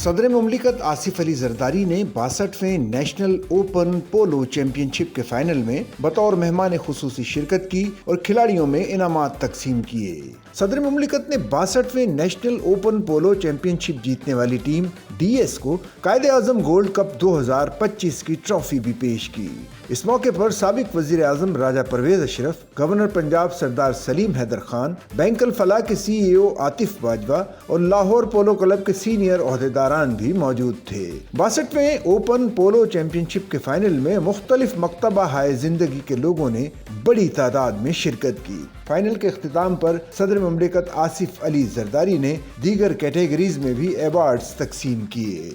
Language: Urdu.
صدر مملکت آصف علی زرداری نے 62ویں نیشنل اوپن پولو چیمپئن شپ کے فائنل میں بطور مہمان خصوصی شرکت کی اور کھلاڑیوں میں انعامات تقسیم کیے۔ صدر مملکت نے 62ویں نیشنل اوپن پولو چیمپئن شپ جیتنے والی ٹیم ڈی ایس کو قائد اعظم گولڈ کپ 2025 کی ٹرافی بھی پیش کی۔ اس موقع پر سابق وزیر اعظم راجہ پرویز اشرف، گورنر پنجاب سردار سلیم حیدر خان، بینک الفلاح کے سی ای او عاطف باجوہ اور لاہور پولو کلب کے سینئر عہدیداران بھی موجود تھے۔ 62ویں اوپن پولو چیمپئن شپ کے فائنل میں مختلف مکتبہ ہائے زندگی کے لوگوں نے بڑی تعداد میں شرکت کی۔ فائنل کے اختتام پر صدر مملکت آصف علی زرداری نے دیگر کیٹیگریز میں بھی ایوارڈز تقسیم کیے۔